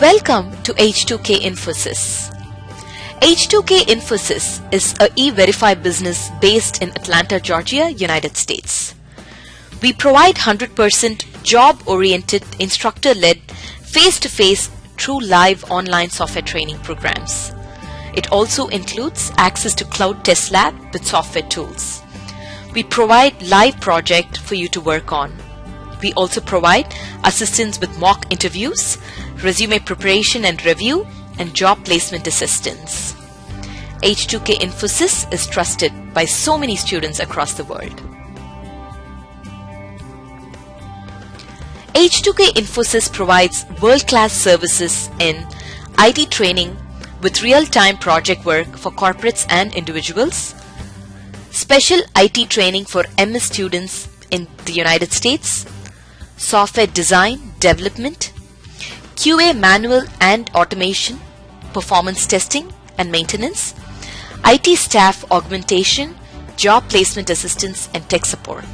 Welcome to H2K Infosys. H2K Infosys is a e-verify business based in Atlanta, Georgia, United States. We provide 100% job-oriented, instructor-led, face-to-face, true live online software training programs. It also includes access to cloud test lab with software tools. We provide live project for you to work on. We also provide assistance with mock interviews, resume preparation and review, and job placement assistance. H2K Infosys is trusted by so many students across the world. H2K Infosys provides world-class services in IT training with real-time project work for corporates and individuals, special IT training for MS students in the United States, software design, development, QA manual and automation, performance testing and maintenance, IT staff augmentation, job placement assistance, and tech support.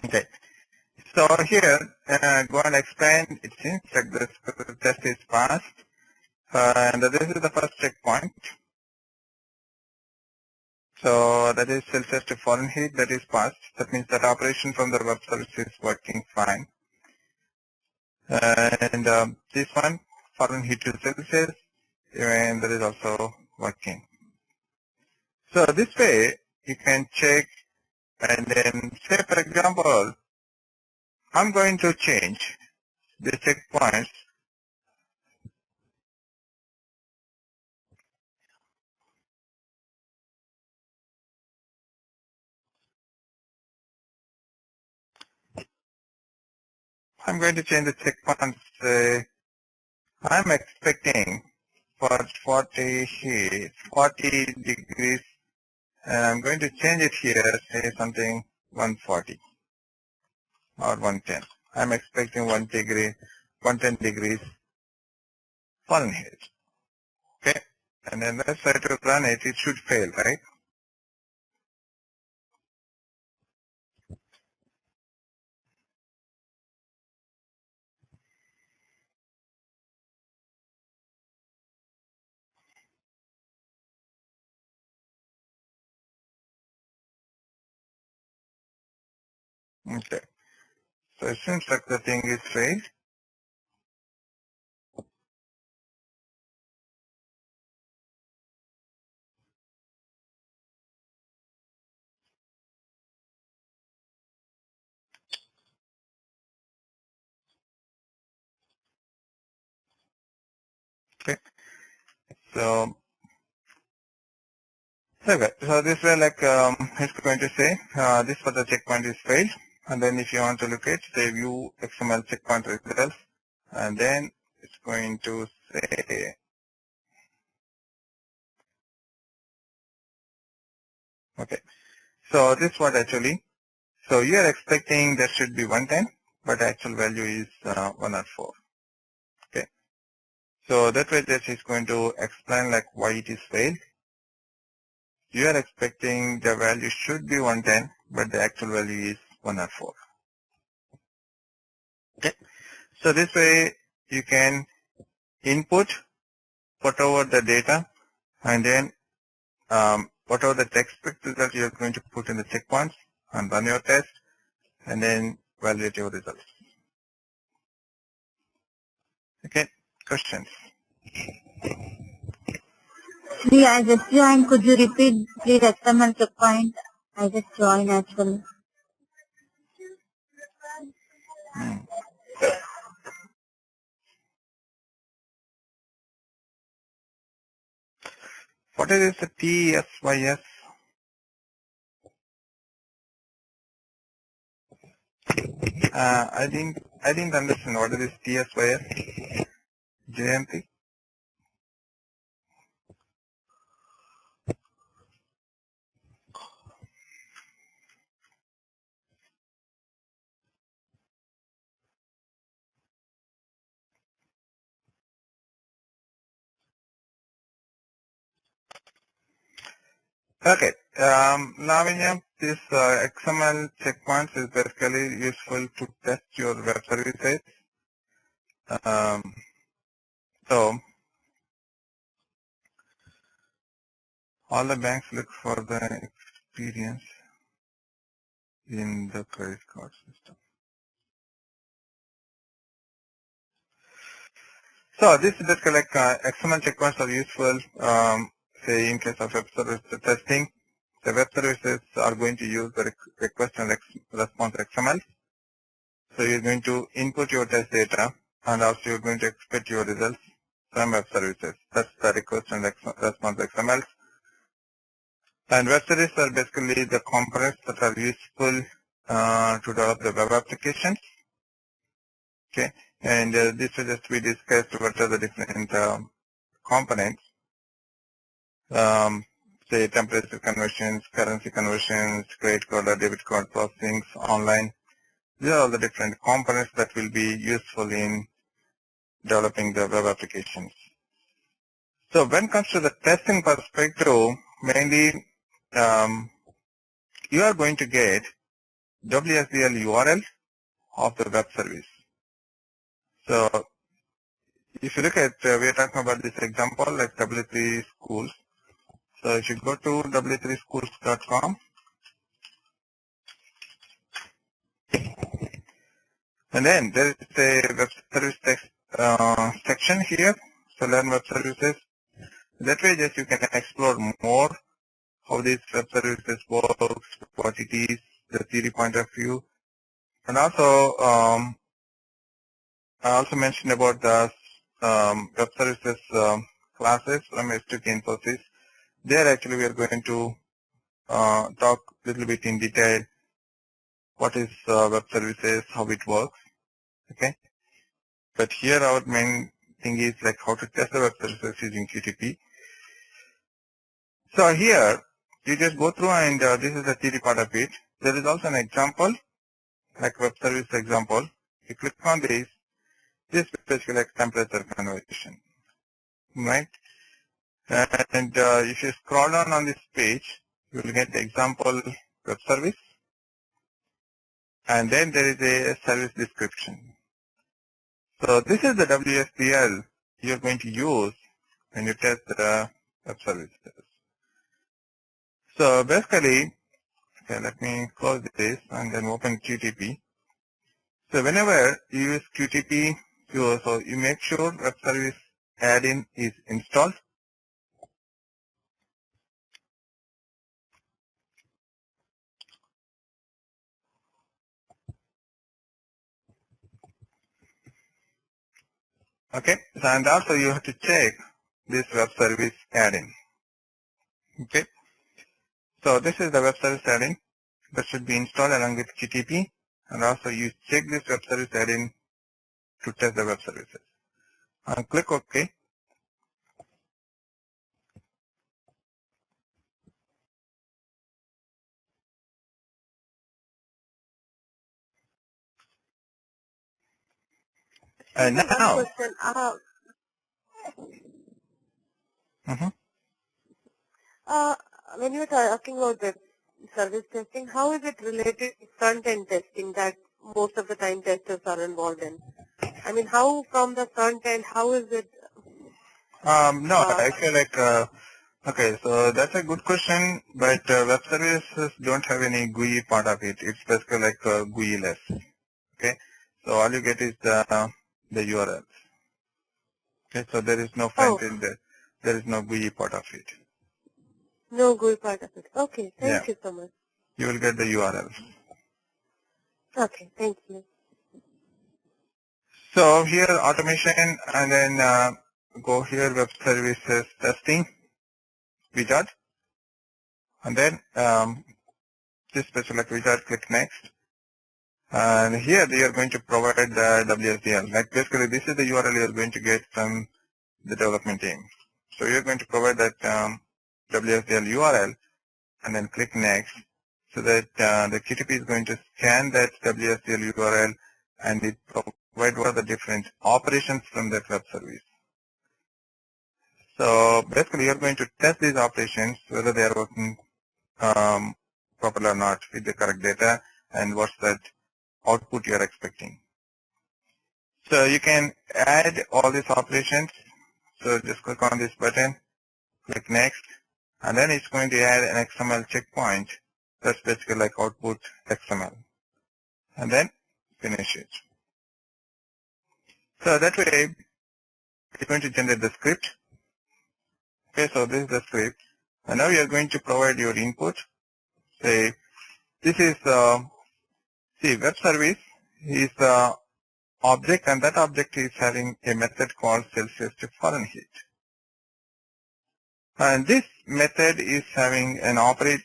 Okay, so here, go and explain. It seems like this test is passed, and this is the first checkpoint. So that is self-test to foreign heat, that is passed. That means that operation from the web service is working fine. And this one, foreign heat to services, and that is also working. So this way, you can check and then say, for example, I'm going to change the checkpoints. I'm going to change the checkpoints. I'm expecting for 40 degrees, and I'm going to change it here, say something 140 or 110. I'm expecting 110 degrees Fahrenheit. Okay, and then let's try to run it. It should fail, right? Okay, so it seems like the thing is failed. Okay, so okay, so this way, like it's going to say this for the checkpoint is failed, and then if you want to look at say view XML checkpoint results, and then it's going to say, okay, so this what actually, so you are expecting there should be 110, but the actual value is 104. Okay, so that way this is going to explain like why it is failed. You are expecting the value should be 110, but the actual value is 104. Okay, so this way you can input whatever the data, and then whatever the text result you are going to put in the checkpoints and run your test, and then validate your results. Okay, questions? Yeah, I just joined. Could you repeat please XML checkpoint? I just joined actually. What is the TSYS? I didn't understand what is this TSYS. JMP? Okay. Lavanya, this XML checkpoints is basically useful to test your web services. So all the banks look for the experience in the credit card system. So this is basically like XML checkpoints are useful, say in case of web service testing. The web services are going to use the request and response XML. So you're going to input your test data and also you're going to expect your results from web services. That's the request and response XML. And web services are basically the components that are useful to develop the web applications. Okay, and this will just be discussed what are the different components. Say temperature conversions, currency conversions, credit card or debit card processing, online. These are all the different components that will be useful in developing the web applications. So when it comes to the testing perspective, mainly you are going to get WSDL URL of the web service. So if you look at, we are talking about this example like W3 schools. So if you go to w3schools.com, and then there is a web service text section here. So learn web services. That way just you can explore more how these web services works, what it is, the theory point of view. And also, I also mentioned about the web services classes from H2K Infosys. There actually we are going to talk a little bit in detail what is web services, how it works, okay? But here our main thing is like how to test the web services using QTP. So here, you just go through and this is the theory part of it. There is also an example, like web service example. You click on this is basically like temperature conversion, right? And if you scroll down on this page, you will get the example web service. And then there is a service description. So this is the WSDL you're going to use when you test the web services. So basically, okay, let me close this and then open QTP. So whenever you use QTP, so you make sure web service add-in is installed. Okay, so, and also you have to check this web service add-in. Okay, so this is the web service add-in that should be installed along with QTP, and also you check this web service add-in to test the web services. And click OK. And now, When you're talking about web service testing, how is it related to front-end testing that most of the time testers are involved in? I mean, how from the front end, how is it? no, actually like, okay, so that's a good question, but web services don't have any GUI part of it. It's basically like GUI-less. Okay, so all you get is the URL. Okay, so there is no front end, there is no GUI part of it. No GUI part of it. Okay, thank you so much. You will get the URL. Okay, thank you. So here automation, and then go here web services testing wizard, and then this special wizard, click next. And here they are going to provide the WSDL. Like basically this is the URL you are going to get from the development team. So you're going to provide that WSDL URL and then click next, so that the QTP is going to scan that WSDL URL and it provide what are the different operations from that web service. So basically you're going to test these operations, whether they are working properly or not with the correct data, and what's that output you're expecting. So you can add all these operations. So just click on this button, click next, and then it's going to add an XML checkpoint. That's basically like output XML. And then finish it. So that way it's going to generate the script. Okay, so this is the script. And now you're going to provide your input. Say, this is, see, web service is the object, and that object is having a method called Celsius to Fahrenheit. And this method is having an operate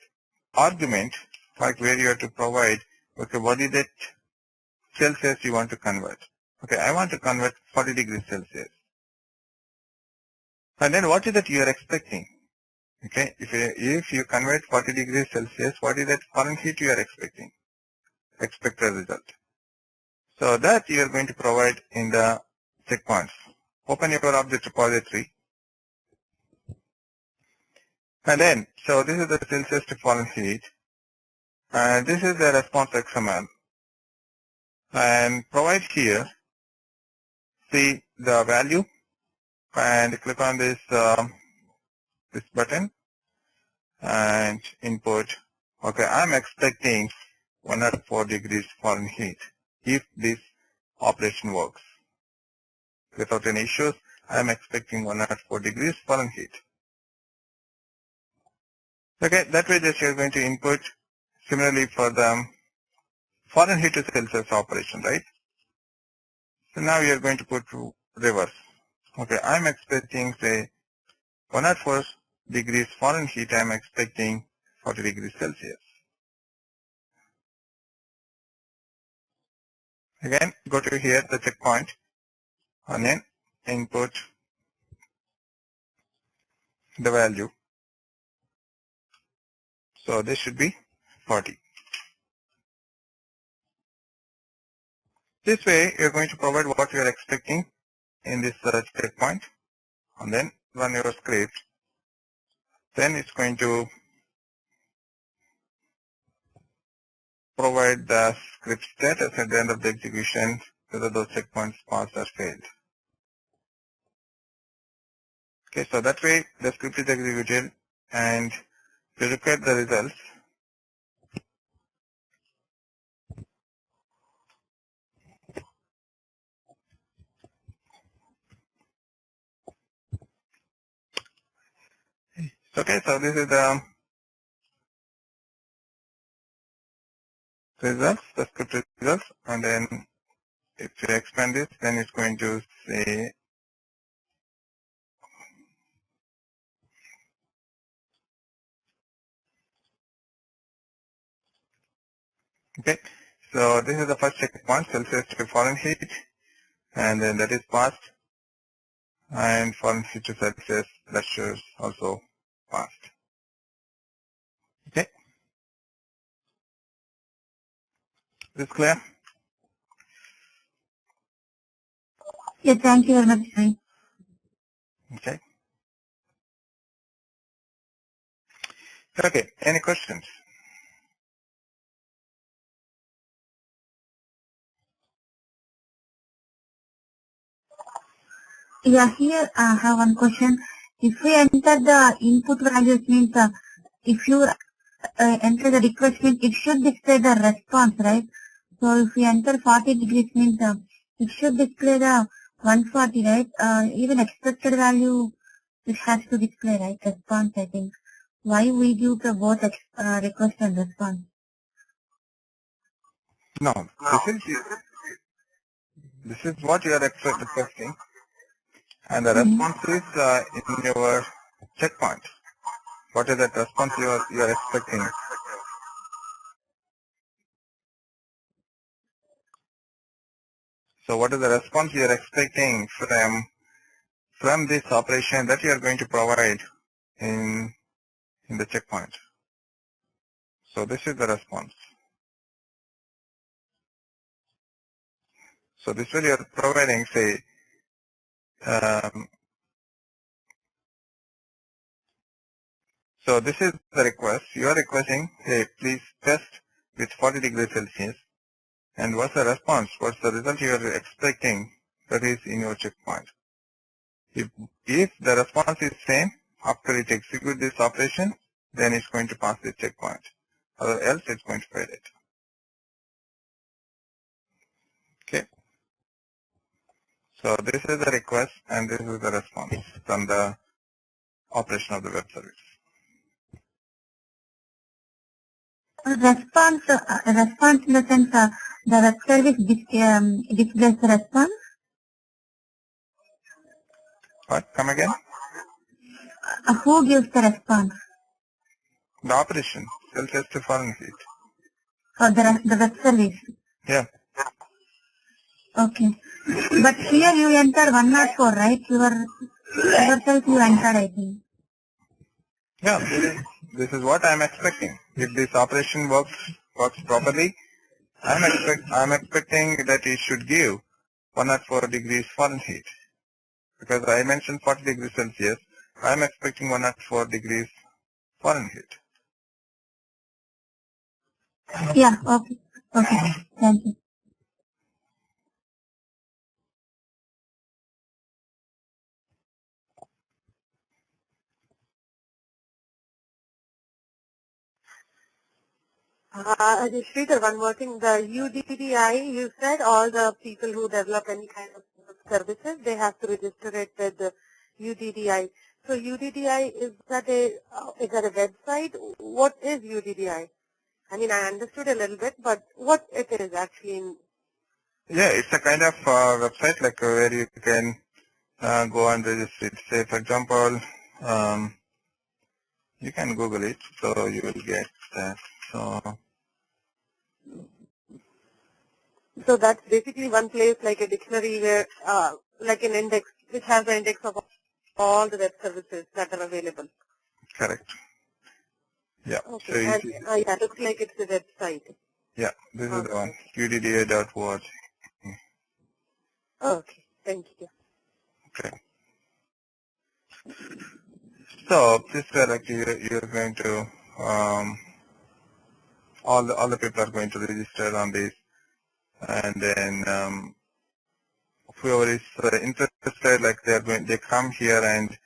argument, like where you have to provide, okay, what is that Celsius you want to convert? Okay, I want to convert 40 degrees Celsius. And then what is that you are expecting? Okay, if you convert 40 degrees Celsius, what is that Fahrenheit you are expecting? Expected result. So that you are going to provide in the checkpoints. Open your object repository. And then, so this is the Celsius to Fahrenheit. And this is the response XML. And provide here, see the value, and click on this this button and input. Okay, I'm expecting 104 degrees Fahrenheit if this operation works. Without any issues, I'm expecting 104 degrees Fahrenheit. Okay, that way just you're going to input similarly for the Fahrenheit to Celsius operation, right? So now you're going to put reverse. Okay, I'm expecting say 104 degrees Fahrenheit, I'm expecting 40 degrees Celsius. Again, go to here, the checkpoint, and then input the value. So this should be 40. This way, you're going to provide what you're expecting in this checkpoint, and then run your script. Then it's going to provide the script status at the end of the execution, whether those checkpoints passed or failed. Okay, so that way the script is executed, and if you look at the results, okay, so this is the results, the script results, and then if you expand this, then it's going to say, okay, so this is the first checkpoint, Celsius to Fahrenheit, and then that is passed, and Fahrenheit to Celsius, that shows also passed. Okay, is this clear? Yeah, thank you very much, sir. Okay. Okay, any questions? Yeah, here I have one question. If we enter the input values means if you enter the request means it should display the response, right? So if we enter 40 degrees means it should display the 140, right? Even expected value it has to display, right? Response, I think. Why we give the both request and response? No, this is what you are requesting, and the response is in your checkpoint. What is that response you are expecting? So what is the response you are expecting from this operation that you are going to provide in the checkpoint? So this is the response. So this way you are providing, say, So this is the request. You are requesting, hey, please test with 40 degrees Celsius. And what's the response? What's the result you are expecting that is in your checkpoint? If the response is same after it executes this operation, then it's going to pass the checkpoint. Or else it's going to fail it. Okay. So this is the request and this is the response from the operation of the web service. Response in the sense the web service displays the response. What? Come again? Who gives the response? The operation, Celsius to Fahrenheit. Or the web service? Yeah. Okay. But here you enter 104, right? Yourself you entered, I think. Yeah, this is what I'm expecting. If this operation works properly, I'm expecting that it should give 104 degrees Fahrenheit. Because I mentioned 40 degrees Celsius, I'm expecting 104 degrees Fahrenheit. Yeah, okay. Okay, thank you. Sridhar, one more thing, the UDDI, you said all the people who develop any kind of services, they have to register it with the UDDI. So UDDI, is that a website? What is UDDI? I mean, I understood a little bit, but what it is actually? Yeah, it's a kind of website like where you can go and register it. Say, for example, you can Google it, so you will get that. So that's basically one place like a dictionary where, like an index, which has the index of all the web services that are available. Correct. Yeah. Okay. So And yeah, it looks like it's a website. yeah, this is the one, UDDI.org. Okay. Thank you. Okay. So this is like you're going to all the people are going to register on this, and then whoever is interested, like they come here and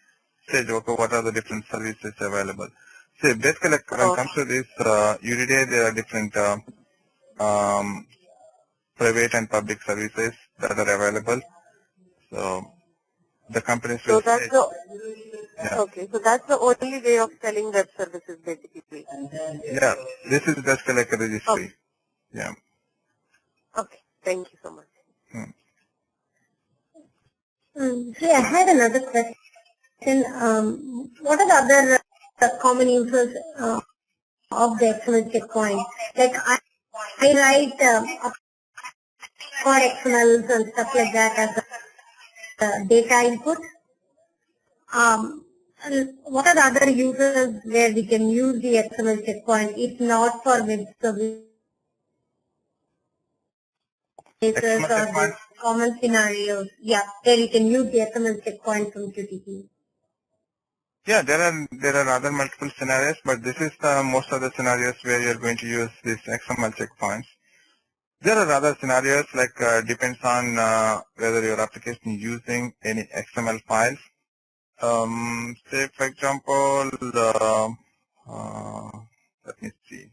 say, okay, what are the different services available? So basically, like, when it comes to this UDDI, there are different private and public services that are available. So the companies will say, yeah. Okay, so that's the only way of selling web services, basically. Yeah, this is basically like a registry. Okay. Yeah. Okay, thank you so much. See, I had another question. What are the other common uses of the XML checkpoint? Like I write code XMLs and stuff like that as a data input. And what are the other uses where we can use the XML checkpoint if not for web services or the common scenarios? Yeah, where you can use the XML checkpoint from QTP. Yeah, there are other multiple scenarios, but this is most of the scenarios where you're going to use these XML checkpoints. There are other scenarios like depends on whether your application is using any XML files. Say for example, let me see.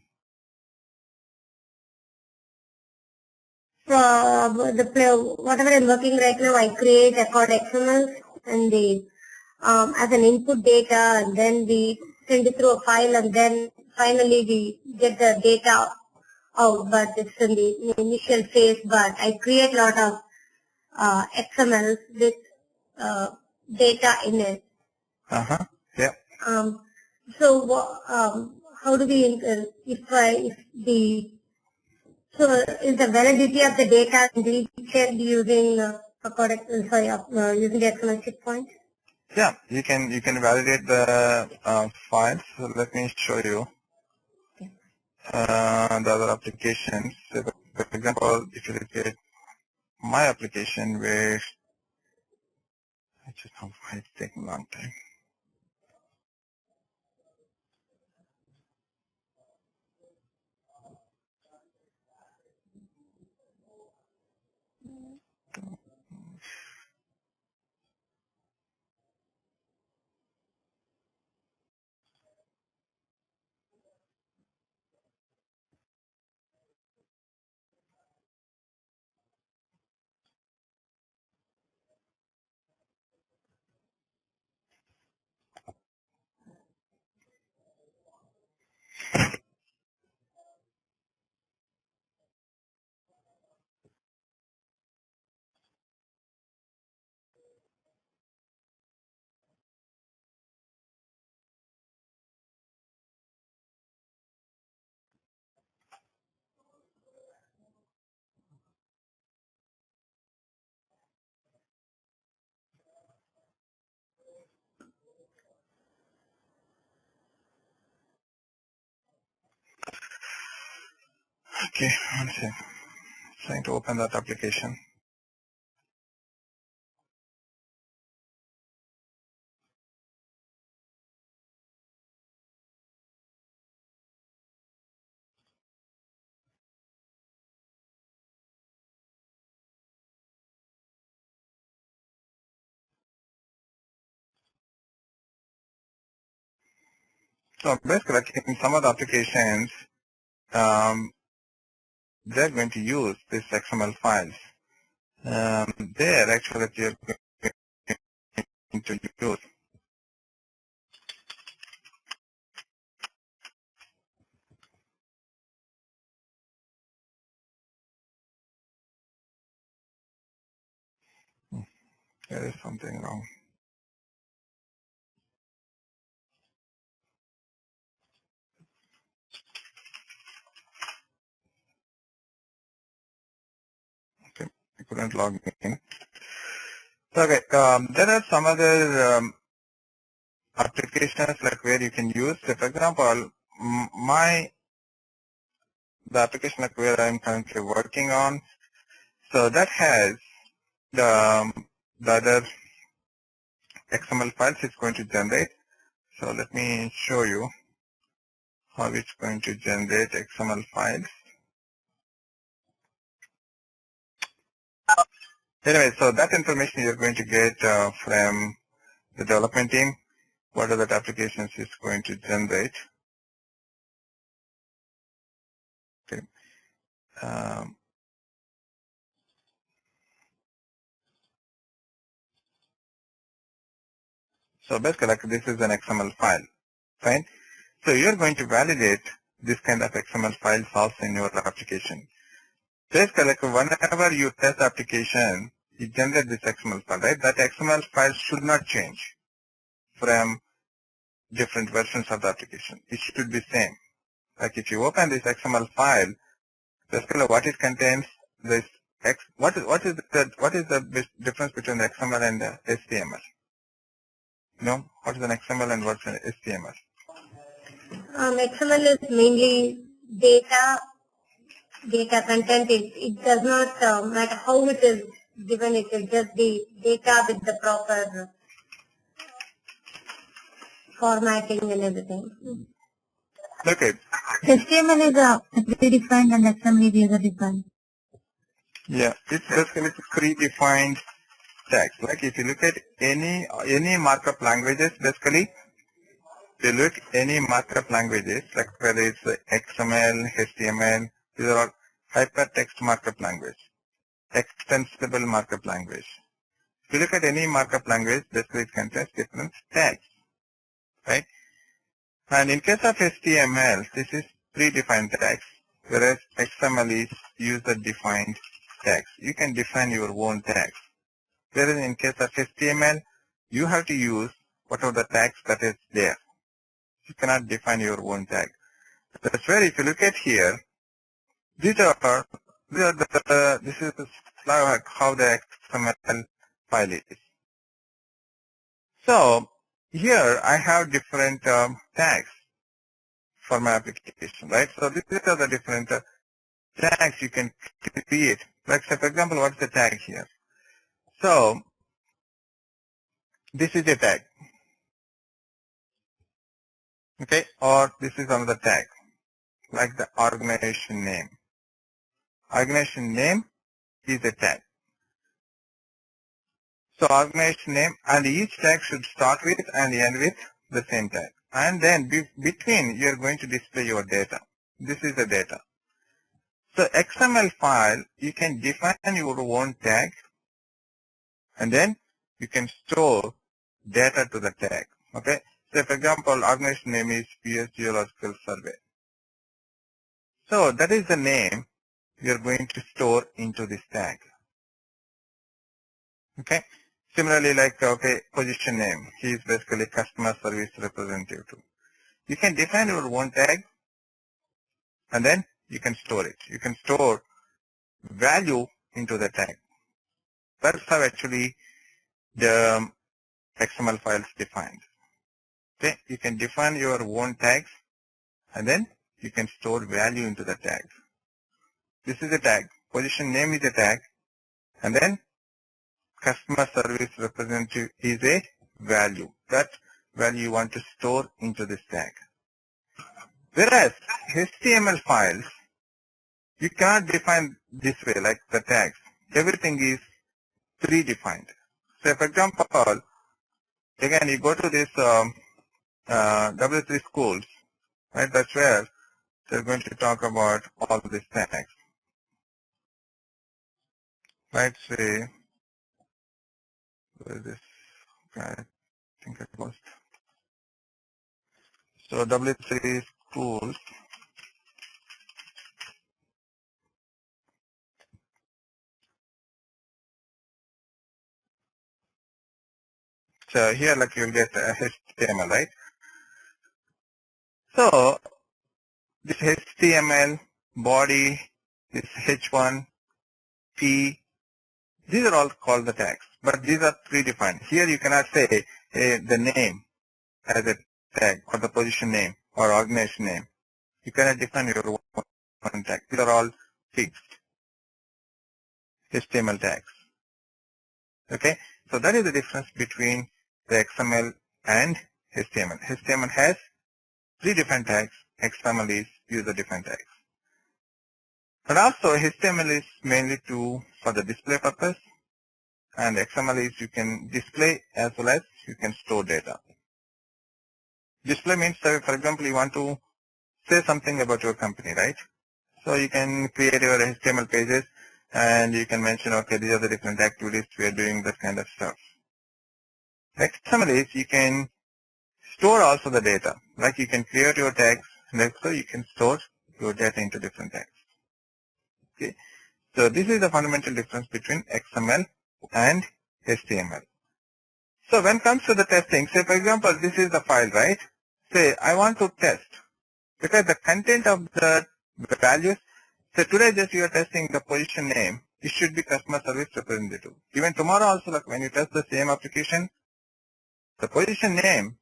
Whatever I'm working right now, I create a code XML and the as an input data, and then we send it through a file, and then finally we get the data out. But it's in the initial phase. But I create a lot of XMLs with data in it. Yeah. So how do we so is the validity of the data checked using using the XML checkpoint? Yeah, you can validate the files. So let me show you the other applications. So for example, if you look at my application where I just know why it's taking a long time. Okay, one second. Trying to open that application. So basically, like in some of the applications, they're going to use these XML files. They're actually going to use. There is something wrong. Okay, I couldn't log in. Okay, there are some other applications like where you can use. So for example, the application like where I'm currently working on, so that has the other XML files it's going to generate. So let me show you how it's going to generate XML files. Anyway, so that information you're going to get from the development team, what are the applications it's going to generate. Okay. So basically, like this is an XML file, right? So you're going to validate this kind of XML files also in your application. Basically, like whenever you test the application, you generate this XML file, right? That XML file should not change from different versions of the application. It should be same. Like if you open this XML file, basically what it contains, this what is the difference between the XML and the HTML? You know, what is an XML and what's an HTML? XML is mainly data content. It does not matter how it is given. It is just the data with the proper formatting and everything. Okay. HTML is predefined and XML is user defined. Yeah, it's basically predefined text. Like if you look at any markup languages, basically, if you look any markup languages, like whether it's XML, HTML, these are all hypertext markup language, extensible markup language. If you look at any markup language, basically it contains different tags, right? And in case of HTML, this is predefined tags, whereas XML is user-defined tags. You can define your own tags. Whereas in case of HTML, you have to use whatever the tags that is there. You cannot define your own tag. That's where if you look at here, this is how the XML file is. So here I have different tags for my application, right? So these are the different tags you can create. Like say for example, what's the tag here? So this is a tag, okay? Or this is another tag, like the organization name. Organization name is a tag. So organization name, and each tag should start with and end with the same tag. And then between you're going to display your data. This is the data. So XML file, you can define your own tag and then you can store data to the tag. Okay. So for example, organization name is PS Geological Survey. So that is the name you're going to store into this tag. Okay. Similarly, like, okay, position name. He is basically customer service representative too. You can define your own tag and then you can store it. You can store value into the tag. That's how actually the XML files defined. Okay. You can define your own tags and then you can store value into the tag. this is a tag, position name is a tag, and then customer service representative is a value. That value you want to store into this tag. Whereas HTML files, you cannot define this way like the tags. Everything is predefined. So for example, again you go to this W3 schools, right? That's where they're going to talk about all these tags. Right, say, where is this? Okay, I think I lost. So W3 schools. So here like you'll get HTML, right? So this HTML, body, this H1, P, these are all called the tags, but these are predefined. Here you cannot say the name as a tag or the position name or organization name. You cannot define your own tag. These are all fixed HTML tags. Okay, so that is the difference between the XML and HTML. HTML has predefined tags. XML is user-defined tags. But also HTML is mainly for the display purpose, and XML is you can display as well as you can store data. Display means, for example, you want to say something about your company, right? So you can create your HTML pages and you can mention, okay, these are the different activities we are doing, that kind of stuff. XML is you can store also the data, like you can create your tags and also you can store your data into different tags. Okay, so this is the fundamental difference between XML and HTML. So when it comes to the testing, say for example, this is the file, right? Say I want to test, because the content of the values, so today just you are testing the position name, it should be customer service representative. Even tomorrow also, like when you test the same application, the position name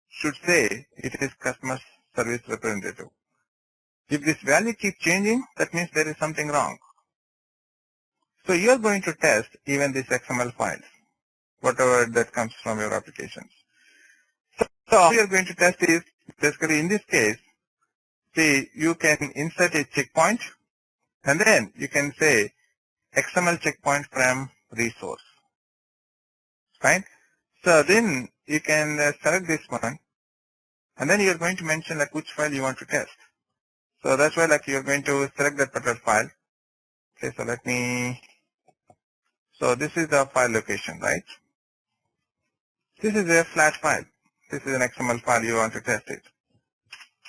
should say it is customer service representative. If this value keeps changing, that means there is something wrong. So you are going to test even these XML files, whatever that comes from your applications. So how you are going to test is, basically in this case, see, you can insert a checkpoint and then you can say XML checkpoint from resource. Right? So then you can select this one and then you are going to mention like which file you want to test. So that's why like you are going to select that particular file. Okay, so so this is the file location, right? This is a flat file. This is an XML file, you want to test it.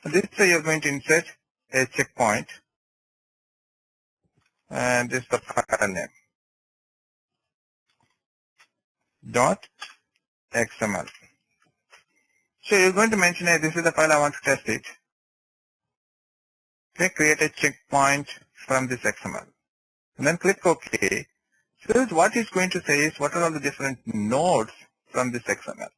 This way you're going to insert a checkpoint and this is the file name .xml. So you're going to mention, hey, this is the file I want to test it. Okay, create a checkpoint from this XML and then click OK. So what it's going to say is what are all the different nodes from this XML.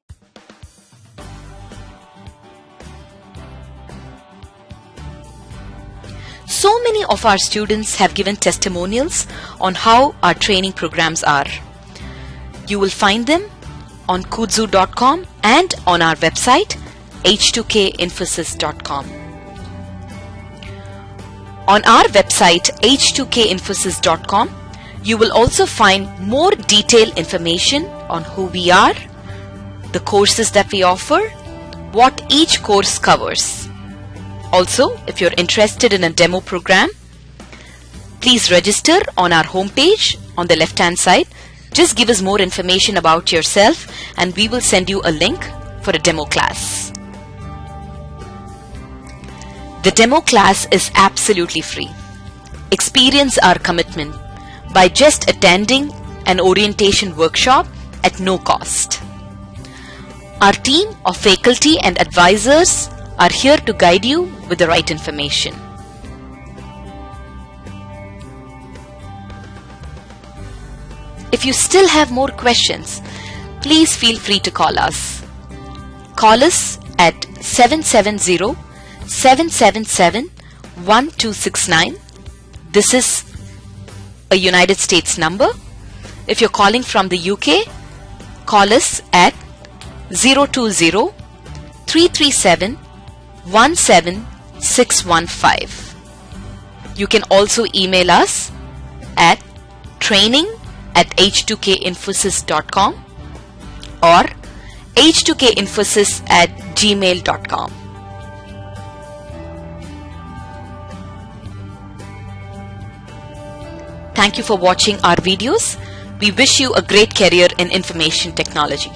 So many of our students have given testimonials on how our training programs are. You will find them on kudzu.com and on our website h2kinfosys.com. On our website h2kinfosys.com, you will also find more detailed information on who we are, the courses that we offer, what each course covers. Also, if you're interested in a demo program, please register on our homepage on the left-hand side. Just give us more information about yourself and we will send you a link for a demo class. The demo class is absolutely free. Experience our commitment by just attending an orientation workshop at no cost. Our team of faculty and advisors are here to guide you with the right information. If you still have more questions, please feel free to call us. Call us at 770-777-1269. This is a United States number. If you're calling from the UK, call us at 020-337-17615. You can also email us at training@h2kinfosys.com or h2kinfosys@gmail.com. Thank you for watching our videos. We wish you a great career in information technology.